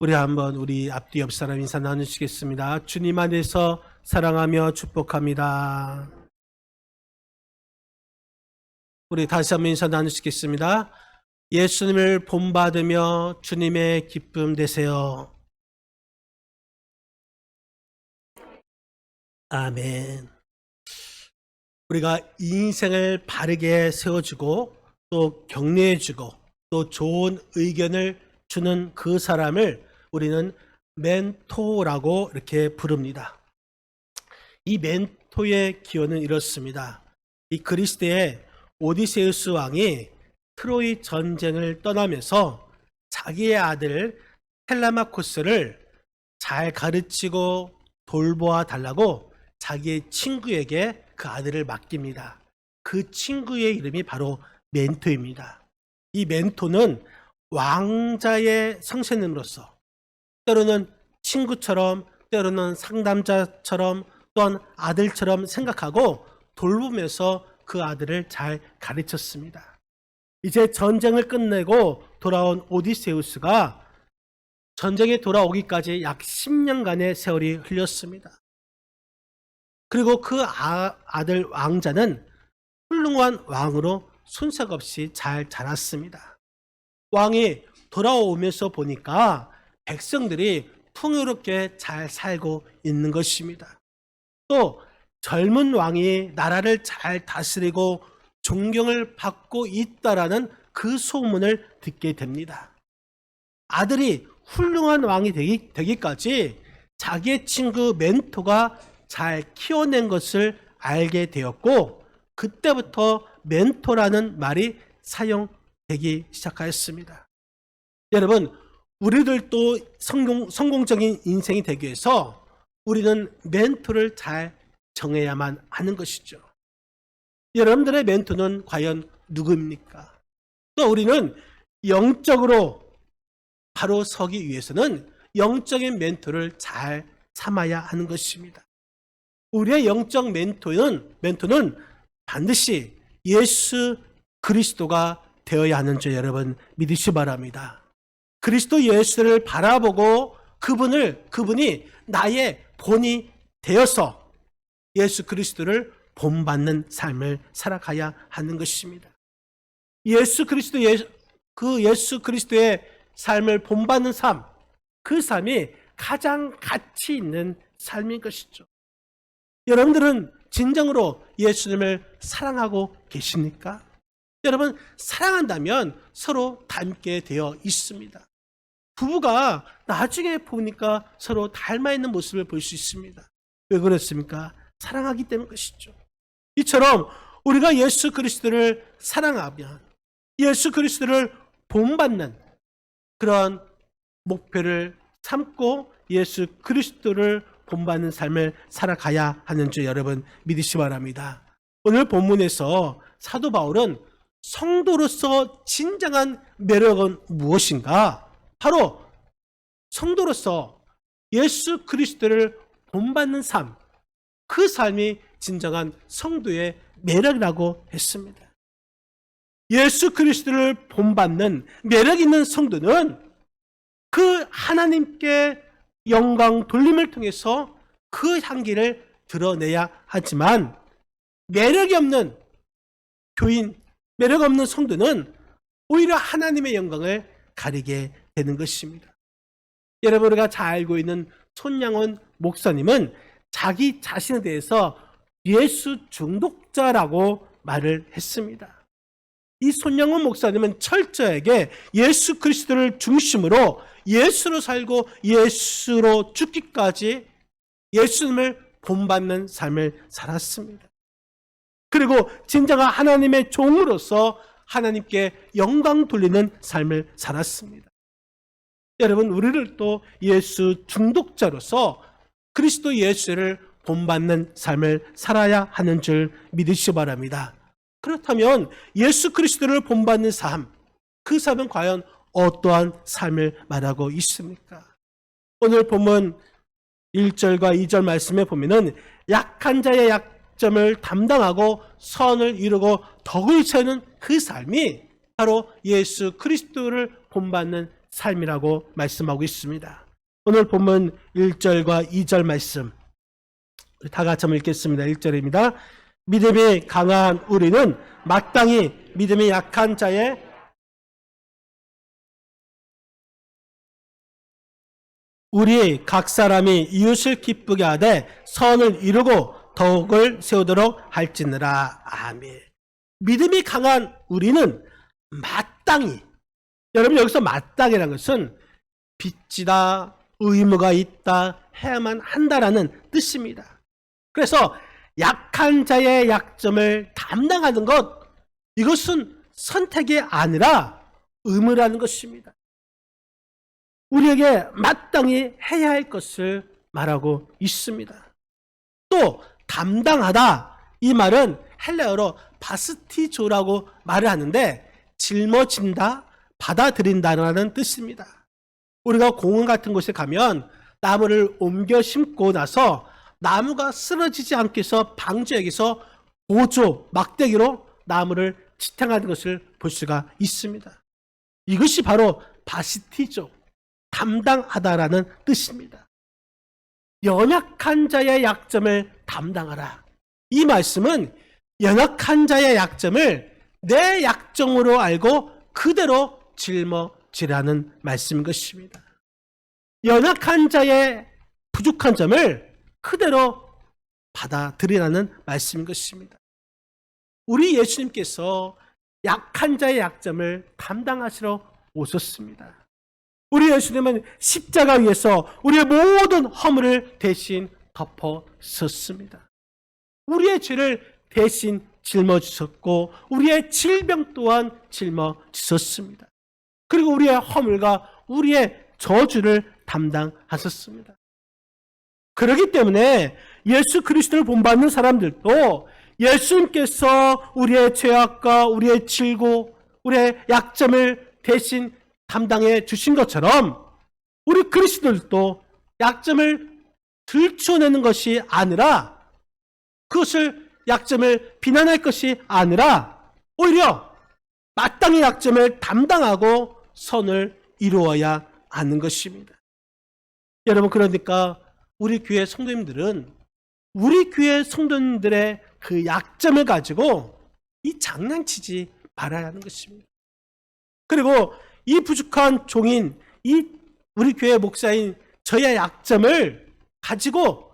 우리 한번 우리 앞뒤 옆 사람 인사 나누시겠습니다. 주님 안에서 사랑하며 축복합니다. 우리 다시 한번 인사 나누시겠습니다. 예수님을 본받으며 주님의 기쁨 되세요. 아멘. 우리가 인생을 바르게 세워주고 또 격려해주고 또 좋은 의견을 주는 그 사람을 우리는 멘토라고 이렇게 부릅니다. 이 멘토의 기원은 이렇습니다. 이 그리스의 오디세우스 왕이 트로이 전쟁을 떠나면서 자기의 아들 텔라마코스를 잘 가르치고 돌보아 달라고 자기의 친구에게 그 아들을 맡깁니다. 그 친구의 이름이 바로 멘토입니다. 이 멘토는 왕자의 성신님으로서 때로는 친구처럼 때로는 상담자처럼 또한 아들처럼 생각하고 돌보면서 그 아들을 잘 가르쳤습니다. 이제 전쟁을 끝내고 돌아온 오디세우스가 전쟁에 돌아오기까지 약 10년간의 세월이 흘렸습니다. 그리고 그 아들 왕자는 훌륭한 왕으로 손색 없이 잘 자랐습니다. 왕이 돌아오면서 보니까 백성들이 풍요롭게 잘 살고 있는 것입니다. 또 젊은 왕이 나라를 잘 다스리고 존경을 받고 있다라는 그 소문을 듣게 됩니다. 아들이 훌륭한 왕이 되기까지 자기의 친구 멘토가 잘 키워낸 것을 알게 되었고 그때부터 멘토라는 말이 사용되기 시작하였습니다. 여러분, 우리들도 성공적인 인생이 되기 위해서 우리는 멘토를 잘 정해야만 하는 것이죠. 여러분들의 멘토는 과연 누구입니까? 또 우리는 영적으로 바로 서기 위해서는 영적인 멘토를 잘 삼아야 하는 것입니다. 우리의 영적 멘토는 반드시 예수 그리스도가 되어야 하는 줄 여러분 믿으시기 바랍니다. 그리스도 예수를 바라보고 그분이 나의 본이 되어서 예수 그리스도를 본받는 삶을 살아가야 하는 것입니다. 예수 그리스도의 삶을 본받는 삶, 그 삶이 가장 가치 있는 삶인 것이죠. 여러분들은 진정으로 예수님을 사랑하고 계십니까? 여러분, 사랑한다면 서로 닮게 되어 있습니다. 부부가 나중에 보니까 서로 닮아 있는 모습을 볼 수 있습니다. 왜 그렇습니까? 사랑하기 때문인 것이죠. 이처럼 우리가 예수 그리스도를 사랑하면 예수 그리스도를 본받는 그런 목표를 삼고 예수 그리스도를 본받는 삶을 살아가야 하는 줄 여러분 믿으시기 바랍니다. 오늘 본문에서 사도 바울은 성도로서 진정한 매력은 무엇인가? 바로 성도로서 예수 그리스도를 본받는 삶, 그 삶이 진정한 성도의 매력이라고 했습니다. 예수 그리스도를 본받는 매력 있는 성도는 그 하나님께 영광 돌림을 통해서 그 향기를 드러내야 하지만 매력이 없는 교인, 매력 없는 성도는 오히려 하나님의 영광을 가리게 되는 것입니다. 여러분, 우리가 잘 알고 있는 손양원 목사님은 자기 자신에 대해서 예수 중독자라고 말을 했습니다. 이 손양원 목사님은 철저하게 예수 그리스도를 중심으로 예수로 살고 예수로 죽기까지 예수님을 본받는 삶을 살았습니다. 그리고 진정한 하나님의 종으로서 하나님께 영광 돌리는 삶을 살았습니다. 여러분, 우리를 또 예수 중독자로서 그리스도 예수를 본받는 삶을 살아야 하는 줄 믿으시기 바랍니다. 그렇다면 예수 그리스도를 본받는 삶, 그 삶은 과연 어떠한 삶을 말하고 있습니까? 오늘 본문 1절과 2절 말씀에 보면은 약한 자의 약점을 담당하고 선을 이루고 덕을 세우는 그 삶이 바로 예수 그리스도를 본받는 삶이라고 말씀하고 있습니다. 오늘 본문 1절과 2절 말씀 다 같이 한번 읽겠습니다. 1절입니다. 믿음이 강한 우리는 마땅히 믿음이 약한 자의 우리 각 사람이 이웃을 기쁘게 하되 선을 이루고 덕을 세우도록 할지니라. 아멘. 믿음이 강한 우리는 마땅히, 여러분 여기서 마땅이라는 것은 빚지다, 의무가 있다, 해야만 한다라는 뜻입니다. 그래서 약한 자의 약점을 담당하는 것, 이것은 선택이 아니라 의무라는 것입니다. 우리에게 마땅히 해야 할 것을 말하고 있습니다. 또 담당하다, 이 말은 헬라어로 바스티조라고 말을 하는데 짊어진다, 받아들인다라는 뜻입니다. 우리가 공원 같은 곳에 가면 나무를 옮겨 심고 나서 나무가 쓰러지지 않게 해서 방지하기 위해서 보조, 막대기로 나무를 지탱하는 것을 볼 수가 있습니다. 이것이 바로 바스티조, 담당하다라는 뜻입니다. 연약한 자의 약점을 담당하라. 이 말씀은 연약한 자의 약점을 내 약점으로 알고 그대로 짊어지라는 말씀인 것입니다. 연약한 자의 부족한 점을 그대로 받아들이라는 말씀인 것입니다. 우리 예수님께서 약한 자의 약점을 담당하시러 오셨습니다. 우리 예수님은 십자가 위에서 우리의 모든 허물을 대신 덮어섰습니다. 우리의 죄를 대신 짊어지셨고 우리의 질병 또한 짊어지셨습니다. 그리고 우리의 허물과 우리의 저주를 담당하셨습니다. 그렇기 때문에 예수 그리스도를 본받는 사람들도 예수님께서 우리의 죄악과 우리의 질고 우리의 약점을 대신 담당해 주신 것처럼 우리 그리스도들도 약점을 들춰내는 것이 아니라 그것을 약점을 비난할 것이 아니라 오히려 마땅히 약점을 담당하고 선을 이루어야 하는 것입니다. 여러분, 그러니까 우리 교회 성도님들은 우리 교회 성도님들의 그 약점을 가지고 이 장난치지 말아야 하는 것입니다. 그리고 이 부족한 종인 이 우리 교회 목사인 저의 약점을 가지고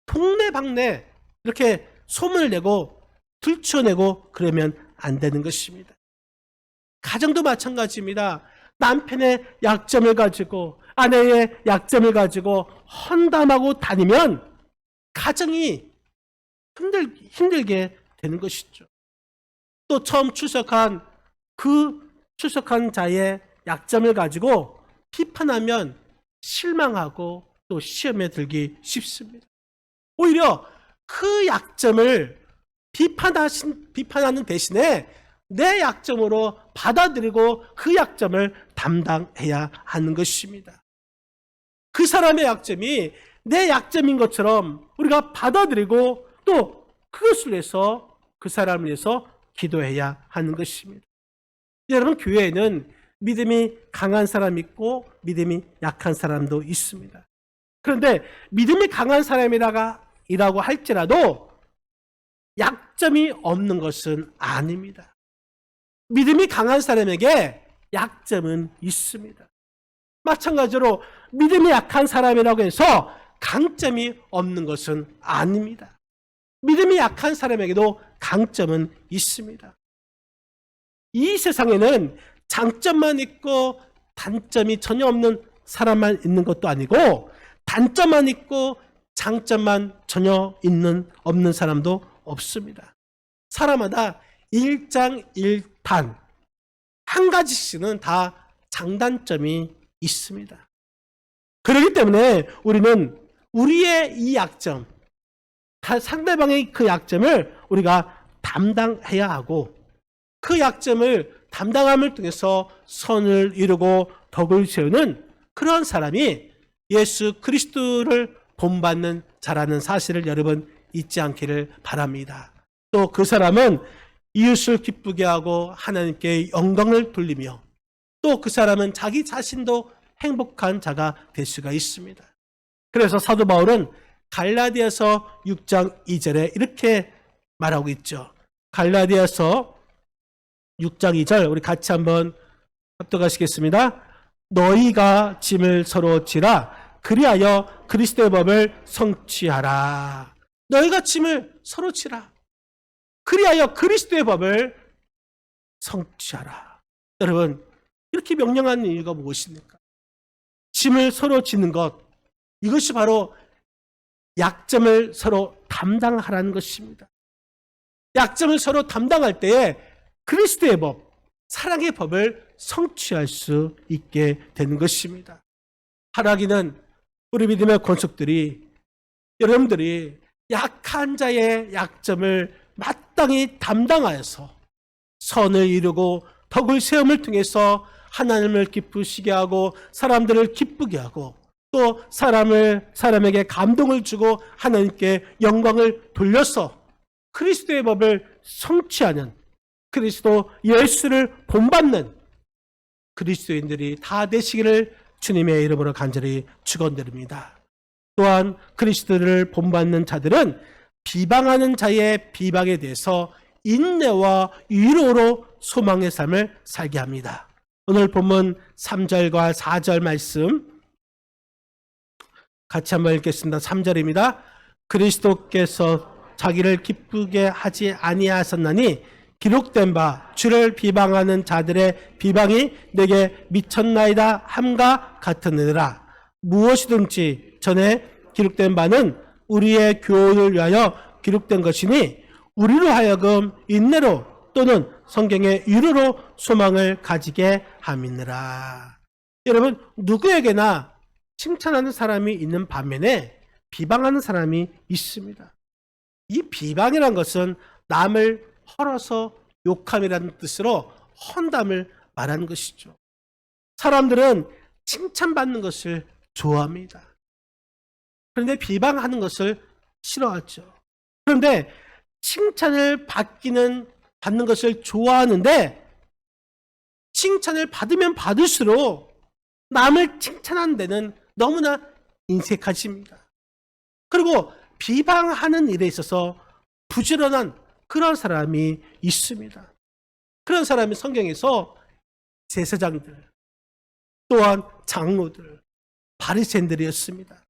동네방네 이렇게 소문을 내고 들춰내고 그러면 안 되는 것입니다. 가정도 마찬가지입니다. 남편의 약점을 가지고 아내의 약점을 가지고 헌담하고 다니면 가정이 힘들게 되는 것이죠. 또 처음 출석한 자의 약점을 가지고 비판하면 실망하고 또 시험에 들기 쉽습니다. 오히려 그 약점을 비판하는 대신에 내 약점으로 받아들이고 그 약점을 담당해야 하는 것입니다. 그 사람의 약점이 내 약점인 것처럼 우리가 받아들이고 또 그것을 위해서 그 사람을 위해서 기도해야 하는 것입니다. 여러분, 교회에는 믿음이 강한 사람이 있고 믿음이 약한 사람도 있습니다. 그런데 믿음이 강한 사람이라고 할지라도 약점이 없는 것은 아닙니다. 믿음이 강한 사람에게 약점은 있습니다. 마찬가지로 믿음이 약한 사람이라고 해서 강점이 없는 것은 아닙니다. 믿음이 약한 사람에게도 강점은 있습니다. 이 세상에는 장점만 있고 단점이 전혀 없는 사람만 있는 것도 아니고 단점만 있고 장점만 전혀 없는 사람도 없습니다. 사람마다 일장일단 한 가지씩은 다 장단점이 있습니다. 그렇기 때문에 우리는 우리의 이 약점, 상대방의 그 약점을 우리가 담당해야 하고 그 약점을 담당함을 통해서 선을 이루고 덕을 세우는 그런 사람이 예수 그리스도를 본받는 자라는 사실을 여러분 잊지 않기를 바랍니다. 또 그 사람은 이웃을 기쁘게 하고 하나님께 영광을 돌리며 또 그 사람은 자기 자신도 행복한 자가 될 수가 있습니다. 그래서 사도 바울은 갈라디아서 6장 2절에 이렇게 말하고 있죠. 갈라디아서 6장 2절 우리 같이 한번 합독하시겠습니다. 너희가 짐을 서로 지라 그리하여 그리스도의 법을 성취하라. 너희가 짐을 서로 지라 그리하여 그리스도의 법을 성취하라. 여러분, 이렇게 명령하는 이유가 무엇입니까? 짐을 서로 지는 것, 이것이 바로 약점을 서로 담당하라는 것입니다. 약점을 서로 담당할 때에 그리스도의 법, 사랑의 법을 성취할 수 있게 되는 것입니다. 하나님은 우리 믿음의 권속들이, 여러분들이 약한 자의 약점을 마땅히 담당하여서 선을 이루고 덕을 세움을 통해서 하나님을 기쁘시게 하고 사람들을 기쁘게 하고 또 사람에게 감동을 주고 하나님께 영광을 돌려서 그리스도의 법을 성취하는, 그리스도 예수를 본받는 그리스도인들이 다 되시기를 주님의 이름으로 간절히 축원드립니다. 또한 그리스도를 본받는 자들은 비방하는 자의 비방에 대해서 인내와 위로로 소망의 삶을 살게 합니다. 오늘 본문 3절과 4절 말씀 같이 한번 읽겠습니다. 3절입니다. 그리스도께서 자기를 기쁘게 하지 아니하셨나니 기록된 바 주를 비방하는 자들의 비방이 내게 미쳤나이다 함과 같으니라. 무엇이든지 전에 기록된 바는 우리의 교훈을 위하여 기록된 것이니 우리로 하여금 인내로 또는 성경의 위로로 소망을 가지게 함이니라. 여러분, 누구에게나 칭찬하는 사람이 있는 반면에 비방하는 사람이 있습니다. 이 비방이란 것은 남을 헐어서 욕함이라는 뜻으로 헌담을 말하는 것이죠. 사람들은 칭찬받는 것을 좋아합니다. 그런데 비방하는 것을 싫어하죠. 그런데 칭찬을 받는 것을 좋아하는데 칭찬을 받으면 받을수록 남을 칭찬하는 데는 너무나 인색하십니다. 그리고 비방하는 일에 있어서 부지런한 그런 사람이 있습니다. 그런 사람이 성경에서 제사장들, 또한 장로들, 바리새인들이었습니다.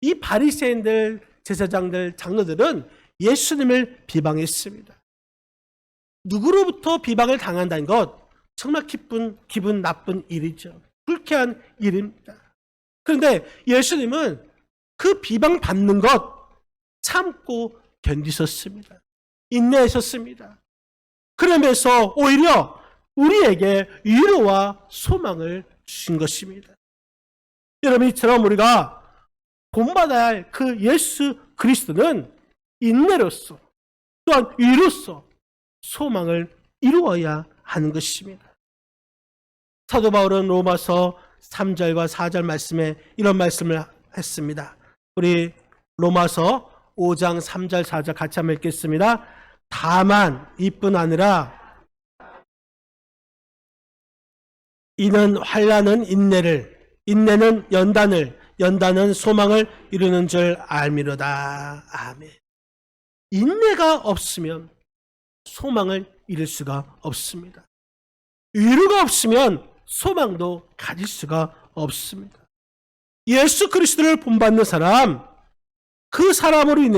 이 바리새인들, 제사장들, 장로들은 예수님을 비방했습니다. 누구로부터 비방을 당한다는 것, 정말 기분 나쁜 일이죠. 불쾌한 일입니다. 그런데 예수님은 그 비방받는 것 참고 견디셨습니다. 인내하셨습니다. 그러면서 오히려 우리에게 위로와 소망을 주신 것입니다. 여러분, 이처럼 우리가 본받아야 할 그 예수 그리스도는 인내로서 또한 위로서 소망을 이루어야 하는 것입니다. 사도 바울은 로마서 3절과 4절 말씀에 이런 말씀을 했습니다. 우리 로마서 5장 3절 4절 같이 한번 읽겠습니다. 다만 이뿐 아니라 이는 환난은 인내를, 인내는 연단을, 연단은 소망을 이루는 줄 알미로다. 아멘. 인내가 없으면 소망을 이룰 수가 없습니다. 위로가 없으면 소망도 가질 수가 없습니다. 예수 그리스도를 본받는 사람, 그 사람은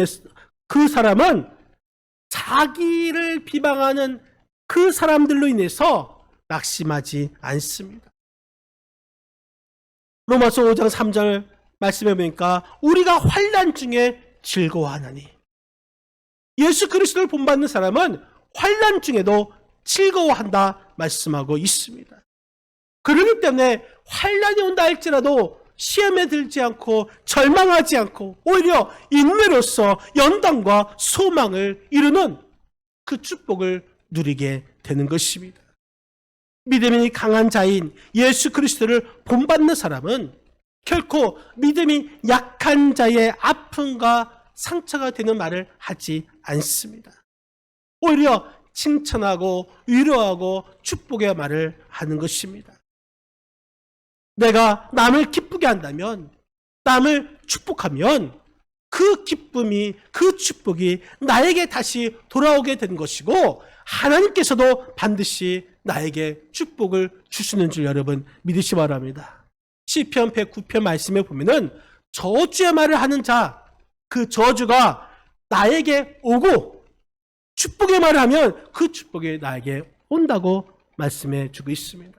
자기를 비방하는 그 사람들로 인해서 낙심하지 않습니다. 로마서 5장 3절 말씀해 보니까 우리가 환난 중에 즐거워하나니, 예수 그리스도를 본받는 사람은 환난 중에도 즐거워한다 말씀하고 있습니다. 그렇기 때문에 환난이 온다 할지라도 시험에 들지 않고 절망하지 않고 오히려 인내로서 연단과 소망을 이루는 그 축복을 누리게 되는 것입니다. 믿음이 강한 자인 예수 그리스도를 본받는 사람은 결코 믿음이 약한 자의 아픔과 상처가 되는 말을 하지 않습니다. 오히려 칭찬하고 위로하고 축복의 말을 하는 것입니다. 내가 남을 기쁘게 한다면, 남을 축복하면 그 기쁨이, 그 축복이 나에게 다시 돌아오게 된 것이고, 하나님께서도 반드시 나에게 축복을 주시는 줄 여러분 믿으시 기 바랍니다. 시편 109편 말씀에 보면은 저주의 말을 하는 자, 그 저주가 나에게 오고 축복의 말을 하면 그 축복이 나에게 온다고 말씀해 주고 있습니다.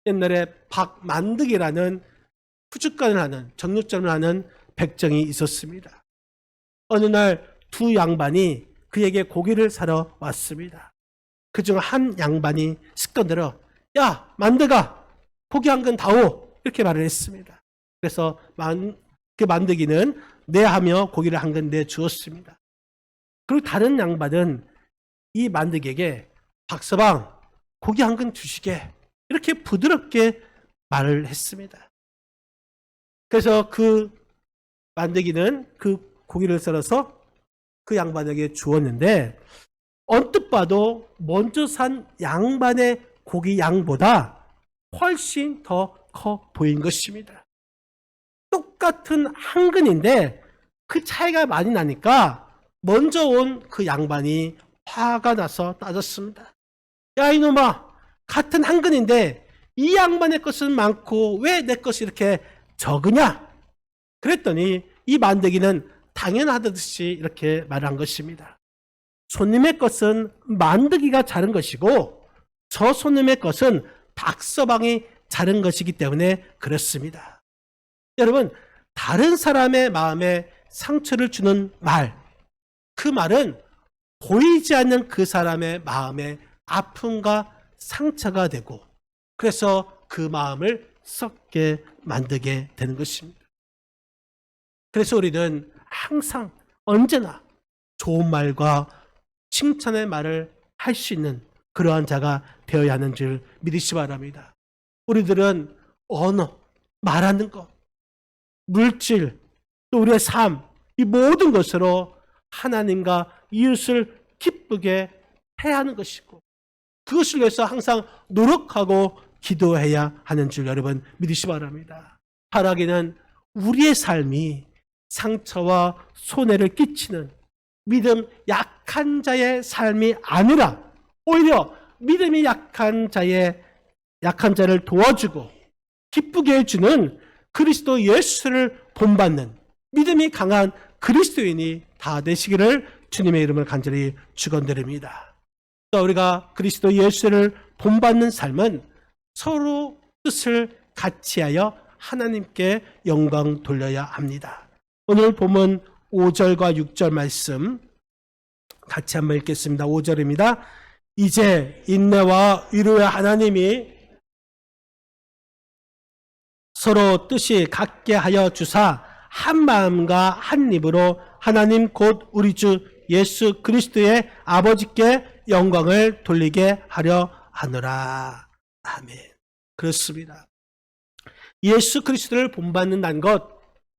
옛날에 박만득이라는 푸주간을 하는, 정육점을 하는 백정이 있었습니다. 어느 날 두 양반이 그에게 고기를 사러 왔습니다. 그중 한 양반이 시꺼들어 야 만득아 고기 한 근 다오 이렇게 말을 했습니다. 그래서 그 만득이는 네 하며 고기를 한 근 내주었습니다. 그리고 다른 양반은 이 만득에게 박서방 고기 한 근 주시게 이렇게 부드럽게 말을 했습니다. 그래서 그 만득이는 그 고기를 썰어서 그 양반에게 주었는데 언뜻 봐도 먼저 산 양반의 고기 양보다 훨씬 더 커 보인 것입니다. 똑같은 한 근인데 그 차이가 많이 나니까 먼저 온 그 양반이 화가 나서 따졌습니다. 야 이놈아, 같은 한 근인데 이 양반의 것은 많고 왜 내 것이 이렇게 적으냐? 그랬더니 이 만드기는 당연하듯이 이렇게 말한 것입니다. 손님의 것은 만드기가 자른 것이고 저 손님의 것은 박서방이 자른 것이기 때문에 그렇습니다. 여러분, 다른 사람의 마음에 상처를 주는 말, 그 말은 보이지 않는 그 사람의 마음에 아픔과 상처가 되고 그래서 그 마음을 썩게 만들게 되는 것입니다. 그래서 우리는 항상 언제나 좋은 말과 칭찬의 말을 할 수 있는 그러한 자가 되어야 하는 줄 믿으시기 바랍니다. 우리들은 언어, 말하는 것, 물질, 또 우리의 삶, 이 모든 것으로 하나님과 이웃을 기쁘게 해야 하는 것이고 그것을 위해서 항상 노력하고 기도해야 하는 줄 여러분 믿으시기 바랍니다. 바라기는 우리의 삶이 상처와 손해를 끼치는 믿음 약한 자의 삶이 아니라 오히려 믿음이 약한 자를 도와주고 기쁘게 해주는 그리스도 예수를 본받는 믿음이 강한 그리스도인이 다 되시기를 주님의 이름을 간절히 축원드립니다. 또 우리가 그리스도 예수를 본받는 삶은 서로 뜻을 같이하여 하나님께 영광 돌려야 합니다. 오늘 본문 5절과 6절 말씀 같이 한번 읽겠습니다. 5절입니다. 이제 인내와 위로의 하나님이 서로 뜻이 같게 하여 주사 한 마음과 한 입으로 하나님 곧 우리 주 예수 그리스도의 아버지께 영광을 돌리게 하려 하노라. 아멘. 그렇습니다. 예수 그리스도를 본받는다는 것,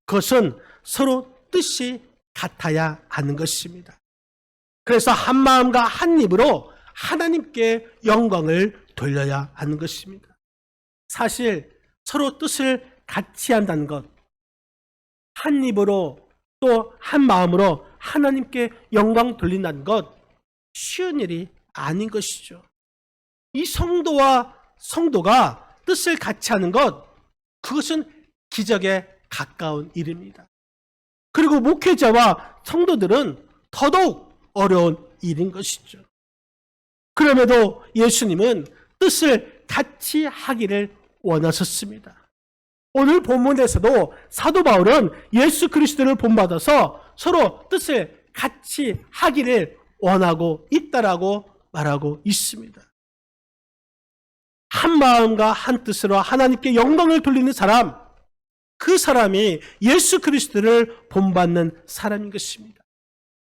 그것은 서로 뜻이 같아야 하는 것입니다. 그래서 한 마음과 한 입으로 하나님께 영광을 돌려야 하는 것입니다. 사실 서로 뜻을 같이 한다는 것, 한 입으로 또 한 마음으로 하나님께 영광 돌린다는 것, 쉬운 일이 아닌 것이죠. 이 성도가 뜻을 같이 하는 것, 그것은 기적에 가까운 일입니다. 그리고 목회자와 성도들은 더더욱 어려운 일인 것이죠. 그럼에도 예수님은 뜻을 같이 하기를 원하셨습니다. 오늘 본문에서도 사도 바울은 예수 그리스도를 본받아서 서로 뜻을 같이 하기를 원하고 있다라고 말하고 있습니다. 한 마음과 한 뜻으로 하나님께 영광을 돌리는 사람, 그 사람이 예수 그리스도를 본받는 사람인 것입니다.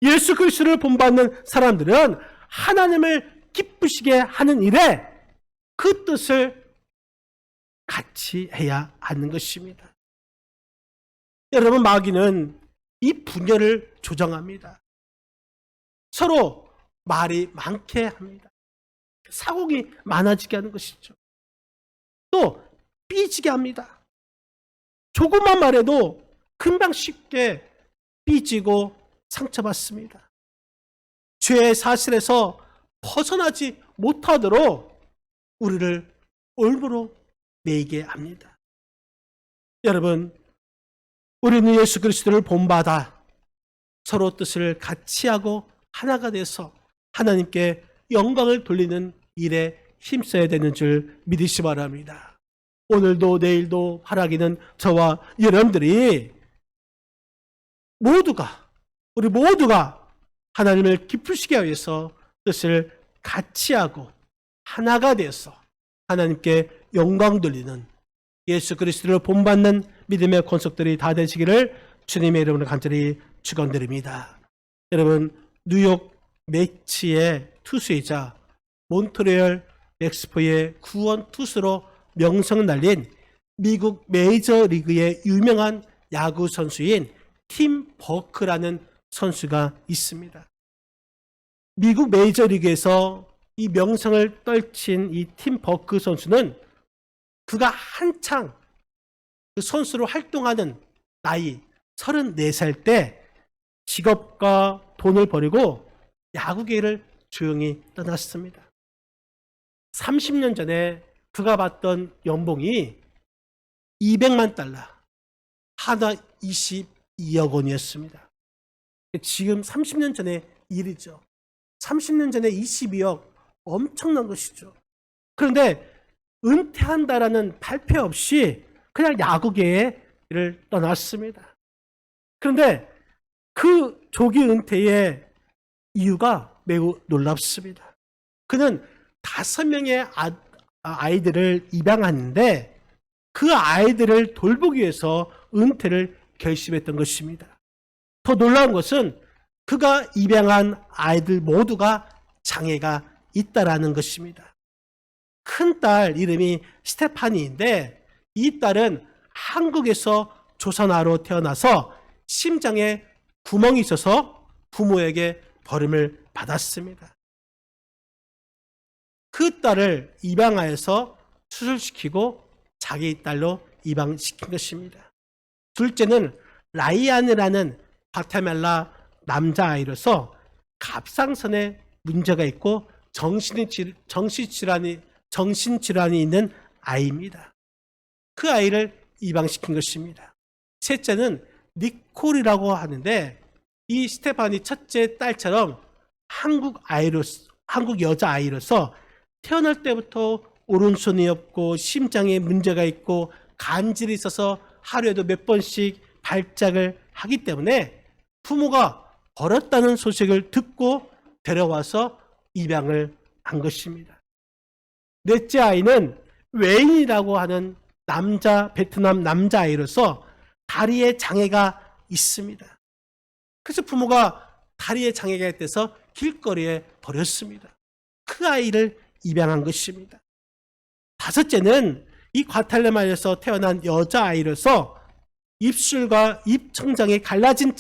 예수 그리스도를 본받는 사람들은 하나님을 기쁘시게 하는 일에 그 뜻을 같이 해야 하는 것입니다. 여러분, 마귀는 이 분열을 조장합니다. 서로 말이 많게 합니다. 사공이 많아지게 하는 것이죠. 또 삐지게 합니다. 조금만 말해도 금방 쉽게 삐지고 상처받습니다. 죄의 사실에서 벗어나지 못하도록 우리를 올무로 매이게 합니다. 여러분, 우리는 예수 그리스도를 본받아 서로 뜻을 같이 하고 하나가 돼서 하나님께 영광을 돌리는 일에 힘써야 되는 줄 믿으시 바랍니다. 오늘도 내일도 바라기는 저와 여러분들이 우리 모두가 하나님을 기쁘시게 하기 위해서 뜻을 같이 하고 하나가 되어서 하나님께 영광 돌리는 예수 그리스도를 본받는 믿음의 권속들이 다 되시기를 주님의 이름으로 간절히 축원드립니다. 여러분, 뉴욕 매치의 투수이자 몬트리올 엑스포의 구원 투수로 명성 날린 미국 메이저리그의 유명한 야구 선수인 팀 버크라는 선수가 있습니다. 미국 메이저리그에서 이 명성을 떨친 이 팀 버크 선수는 그가 한창 그 선수로 활동하는 나이 34살 때 직업과 돈을 버리고 야구계를 조용히 떠났습니다. 30년 전에 그가 받던 연봉이 200만 달러, 하나 22억 원이었습니다. 지금 30년 전의 일이죠. 30년 전에 22억, 엄청난 것이죠. 그런데 은퇴한다라는 발표 없이 그냥 야구계를 떠났습니다. 그런데 그 조기 은퇴의 이유가 매우 놀랍습니다. 그는 5명의 아이들을 입양하는데 그 아이들을 돌보기 위해서 은퇴를 결심했던 것입니다. 더 놀라운 것은 그가 입양한 아이들 모두가 장애가 있다라는 것입니다. 큰딸 이름이 스테파니인데 이 딸은 한국에서 조선아로 태어나서 심장에 구멍이 있어서 부모에게 버림을 받았습니다. 그 딸을 입양하여서 수술시키고 자기 딸로 입양시킨 것입니다. 둘째는 라이안이라는 과테말라 남자아이로서 갑상선에 문제가 있고 정신질환이 있는 아이입니다. 그 아이를 입양시킨 것입니다. 셋째는 니콜이라고 하는데 이 스테파니 첫째 딸처럼 한국 여자아이로서 태어날 때부터 오른손이 없고 심장에 문제가 있고 간질이 있어서 하루에도 몇 번씩 발작을 하기 때문에 부모가 버렸다는 소식을 듣고 데려와서 입양을 한 것입니다. 넷째 아이는 웨인이라고 하는 베트남 남자아이로서 다리에 장애가 있습니다. 그래서 부모가 다리에 장애가 있대서 길거리에 버렸습니다. 그 아이를 입양한 것입니다. 다섯째는 이 과탈레마에서 태어난 여자아이로서 입술과 입천장이 갈라진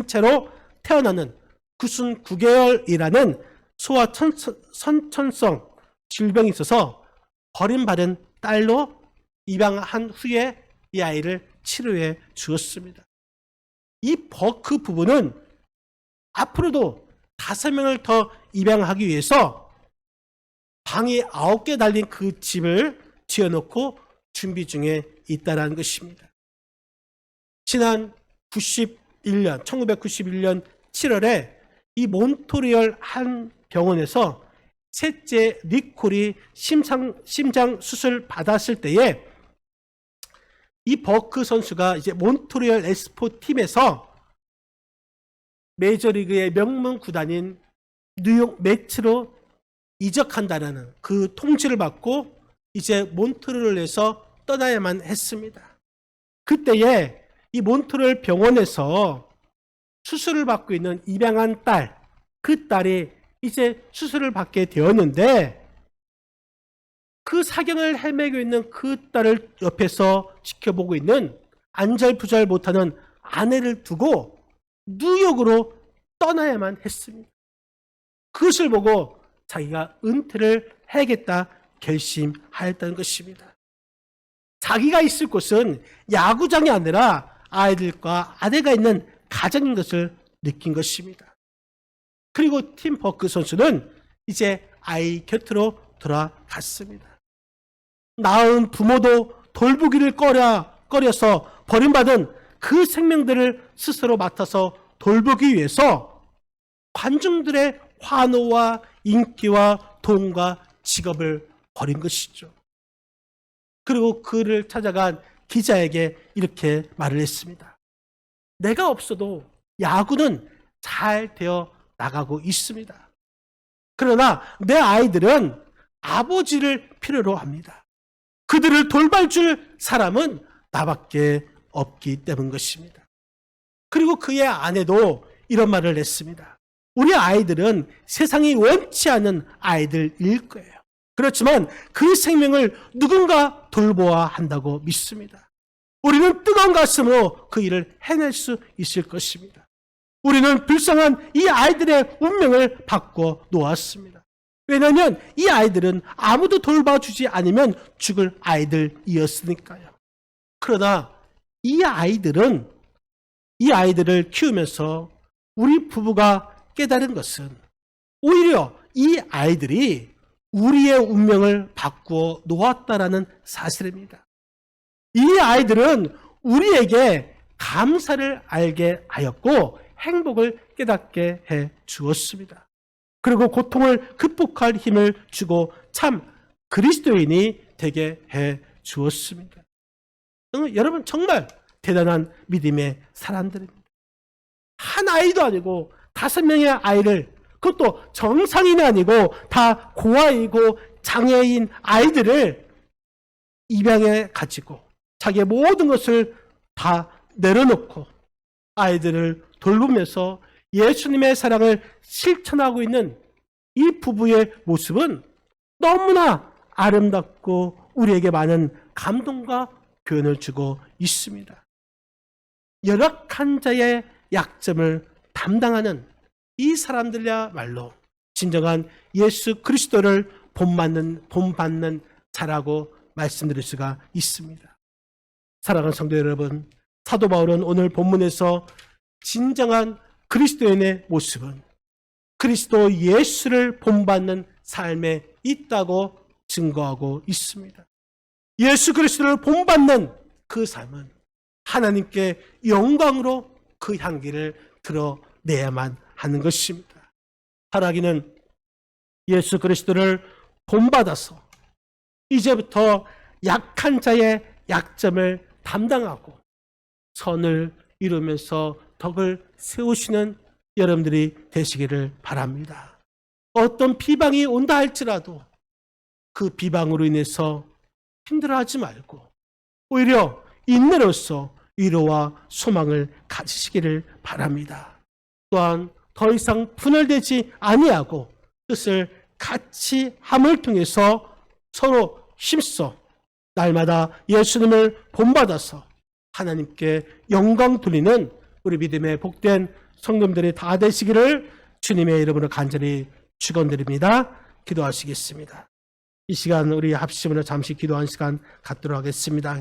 채로 태어나는 99개월이라는 소아선천성 질병이 있어서 버림받은 딸로 입양한 후에 이 아이를 치료해 주었습니다. 이 버크 부부는 앞으로도 5명을 더 입양하기 위해서 방이 9개 달린 그 집을 지어놓고 준비 중에 있다는 것입니다. 지난 1991년 7월에 이 몬트리올 한 병원에서 셋째 니콜이 심장 수술 받았을 때에 이 버크 선수가 이제 몬트리올 엑스포 팀에서 메이저리그의 명문 구단인 뉴욕 매치로 이적한다는 그 통지를 받고 이제 몬트리올에서 떠나야만 했습니다. 그때에 이 몬트리올 병원에서 수술을 받고 있는 입양한 딸, 그 딸이 이제 수술을 받게 되었는데 그 사경을 헤매고 있는 그 딸을 옆에서 지켜보고 있는 안절부절 못하는 아내를 두고 뉴욕으로 떠나야만 했습니다. 그것을 보고 자기가 은퇴를 해야겠다 결심하였다는 것입니다. 자기가 있을 곳은 야구장이 아니라 아이들과 아내가 있는 가정인 것을 느낀 것입니다. 그리고 팀 버크 선수는 이제 아이 곁으로 돌아갔습니다. 낳은 부모도 돌보기를 꺼려서 버림받은 그 생명들을 스스로 맡아서 돌보기 위해서 관중들의 환호와 인기와 돈과 직업을 버린 것이죠. 그리고 그를 찾아간 기자에게 이렇게 말을 했습니다. 내가 없어도 야구는 잘 되어 나가고 있습니다. 그러나 내 아이들은 아버지를 필요로 합니다. 그들을 돌봐줄 사람은 나밖에 없기 때문 것입니다. 그리고 그의 아내도 이런 말을 했습니다. 우리 아이들은 세상이 원치 않는 아이들일 거예요. 그렇지만 그 생명을 누군가 돌보아야 한다고 믿습니다. 우리는 뜨거운 가슴으로 그 일을 해낼 수 있을 것입니다. 우리는 불쌍한 이 아이들의 운명을 바꿔 놓았습니다. 왜냐하면 이 아이들은 아무도 돌봐주지 않으면 죽을 아이들이었으니까요. 그러나 이 아이들을 키우면서 우리 부부가 깨달은 것은 오히려 이 아이들이 우리의 운명을 바꾸어 놓았다라는 사실입니다. 이 아이들은 우리에게 감사를 알게 하였고 행복을 깨닫게 해 주었습니다. 그리고 고통을 극복할 힘을 주고 참 그리스도인이 되게 해 주었습니다. 여러분 정말 대단한 믿음의 사람들입니다. 한 아이도 아니고 5명의 아이를, 그것도 정상인이 아니고 다 고아이고 장애인 아이들을 입양해 가지고 자기의 모든 것을 다 내려놓고 아이들을 돌보면서 예수님의 사랑을 실천하고 있는 이 부부의 모습은 너무나 아름답고 우리에게 많은 감동과 교훈을 주고 있습니다. 열악한 자의 약점을 담당하는 이 사람들이야말로 진정한 예수 그리스도를 본받는 자라고 말씀드릴 수가 있습니다. 사랑하는 성도 여러분, 사도 바울은 오늘 본문에서 진정한 그리스도인의 모습은 그리스도 예수를 본받는 삶에 있다고 증거하고 있습니다. 예수 그리스도를 본받는 그 삶은 하나님께 영광으로 그 향기를 드러내야만 하는 것입니다. 타락이는 예수 그리스도를 본받아서 이제부터 약한 자의 약점을 담당하고 선을 이루면서 덕을 세우시는 여러분들이 되시기를 바랍니다. 어떤 비방이 온다 할지라도 그 비방으로 인해서 힘들어하지 말고 오히려 인내로서 위로와 소망을 가지시기를 바랍니다. 또한 더 이상 분열되지 아니하고 뜻을 같이 함을 통해서 서로 힘써 날마다 예수님을 본받아서 하나님께 영광 돌리는 우리 믿음의 복된 성도들이 다 되시기를 주님의 이름으로 간절히 축원드립니다. 기도하시겠습니다. 이 시간 우리 합심으로 잠시 기도한 시간 갖도록 하겠습니다.